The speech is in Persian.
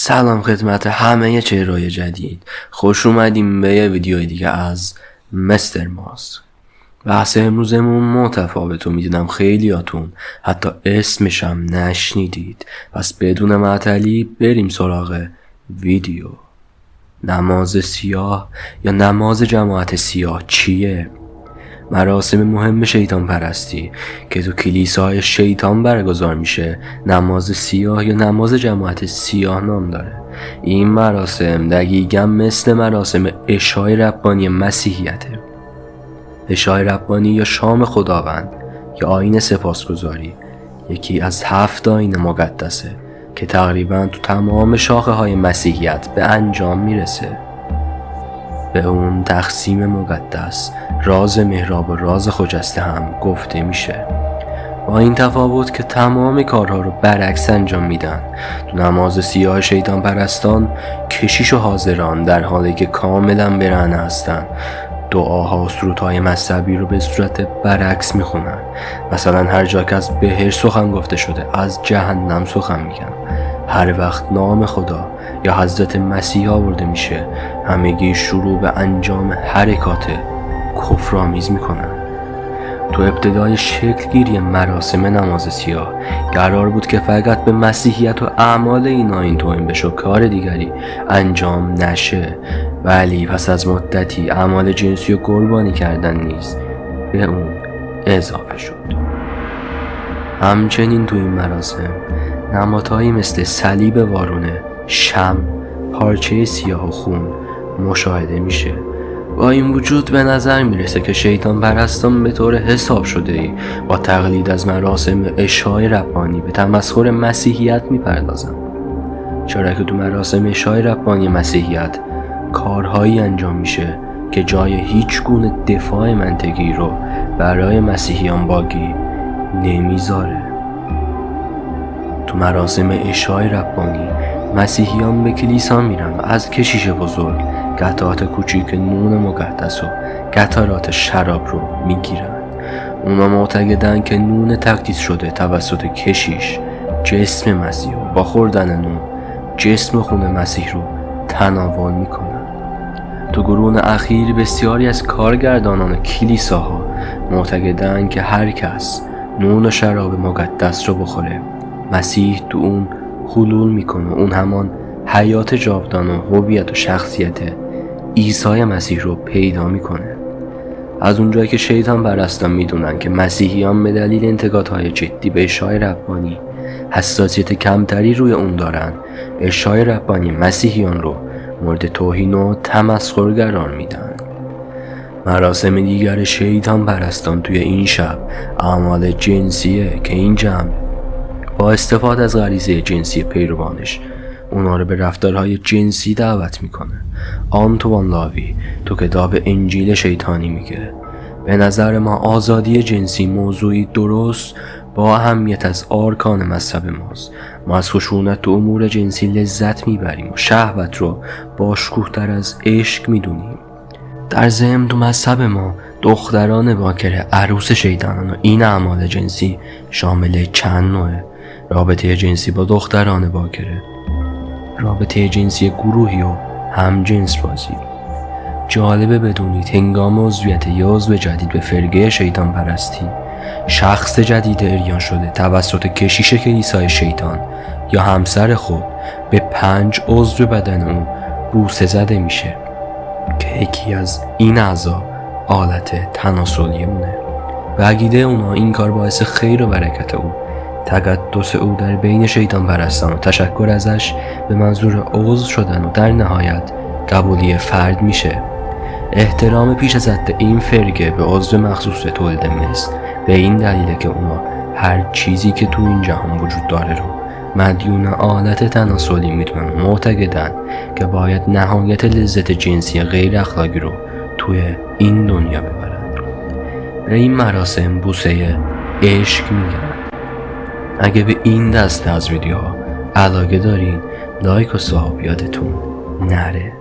سلام خدمت همه چهرهای جدید. خوش اومدیم به یه ویدیوی دیگه از مستر ماسک. بحث امروزمون متفاوت و میدونم خیلیاتون حتی اسمشم نشنیدید، پس بدون معطلی بریم سراغ ویدیو. نماز سیاه یا نماز جماعت سیاه چیه؟ مراسم مهم شیطان پرستی که تو کلیساهای شیطان برگزار میشه نماز سیاه یا نماز جماعت سیاه نام داره. این مراسم دقیقاً مثل مراسم عشای ربانی مسیحیته. عشای ربانی یا شام خداوند یا آیین سپاسگزاری یکی از 7 آیین مقدسه که تقریباً تو تمام شاخه های مسیحیت به انجام میرسه. به اون تقسیم مقدس، راز محراب و راز خجسته هم گفته میشه. با این تفاوت که تمام کارها رو برعکس انجام میدن. تو نماز سیاه شیطان پرستان کشیش و حاضران در حالی که کاملا برهنه هستن دعاها و سرودهای مذهبی رو به صورت برعکس میخونن. مثلا هر جا که از بهشت سخن گفته شده از جهنم سخن میگن. هر وقت نام خدا یا حضرت مسیح آورده میشه همگی شروع به انجام حرکات کفرآمیز میکنن. تو ابتدای شکل گیری مراسم نماز سیاه قرار بود که فقط به مسیحیت و اعمال این آیین توهین بشه و کار دیگری انجام نشه، ولی پس از مدتی اعمال جنسی و قربانی کردن نیز به اون اضافه شد. همچنین تو این مراسم نمادهایی مثل صلیب وارونه، شمع، پارچه سیاه و خون مشاهده میشه. با این وجود به نظر میرسه که شیطان پرستان به طور حساب شده ای با تقلید از مراسم عشای ربانی به تمسخر مسیحیت میپردازن، چرا که تو مراسم عشای ربانی مسیحیت کارهایی انجام میشه که جای هیچ گونه دفاع منطقی رو برای مسیحیان باقی نمیذاره. تو مراسم عشای ربانی مسیحیان به کلیسا میرن و از کشیش بزرگ قطعات کوچیک نون مقدس و قطرات شراب رو میگیرن. اونا معتقدن که نون تقدیس شده توسط کشیش جسم مسیح و با خوردن نون جسم و خون مسیح رو تناول میکنن. تو قرون اخیر بسیاری از کارگردانان کلیساها معتقدن که هر کس نون و شراب مقدس رو بخوره مسیح تو اون حلول میکنه. اون همان حیات جاودان و هویت و شخصیت عیسی مسیح رو پیدا میکنه. از اونجایی که شیطان پرستان میدونن که مسیحیان به دلیل انتقادهای جدی به عشای ربانی حساسیت کمتری روی اون دارن، عشای ربانی مسیحیان رو مورد توهین و تمسخر قرار میدن. مراسم دیگر شیطان پرستان توی این شب اعمال جنسیه که این جمع با استفاده از غریزه جنسی پیروانش اونا رو به رفتارهای جنسی دعوت میکنه. آنتوان لاوی تو کتاب انجیل شیطانی میگه به نظر ما آزادی جنسی موضوعی درست با اهمیت از ارکان مذهب ماست. ما از خشونت تو امور جنسی لذت میبریم و شهوت رو با شکوه‌تر از عشق میدونیم. در ضمن تو مذهب ما دختران باکره عروس شیطانان و این اعمال جنسی شامل چند نوعه: رابطه جنسی با دختران باکره، رابطه جنسی گروهی و همجنس بازی. جالبه بدونید هنگام عضویت یه عضو جدید به فرقه شیطان پرستی شخص جدید اریان شده توسط کشیش کلیسای شیطان یا همسر خود به 5 عضو بدن اون بوسه زده میشه که یکی از این اعضا آلت تناسلی اونه. به عقیده اونا این کار باعث خیر و برکت او، تقدس او در بین شیطان پرستان و تشکر ازش به منظور عضو شدن و در نهایت قبولی فرد میشه. احترام پیش از حد این فرقه به عضو مخصوص تولد مثل به این دلیله که اونا هر چیزی که تو این جهان وجود داره رو مدیون آلت تناسلی میدونن و معتقدن که باید نهایت لذت جنسی غیر اخلاقی رو توی این دنیا ببرن. به این مراسم بوسه عشق میگن. اگه به این دسته از ویدیوها علاقه دارین لایک و صاحب یادتون نره.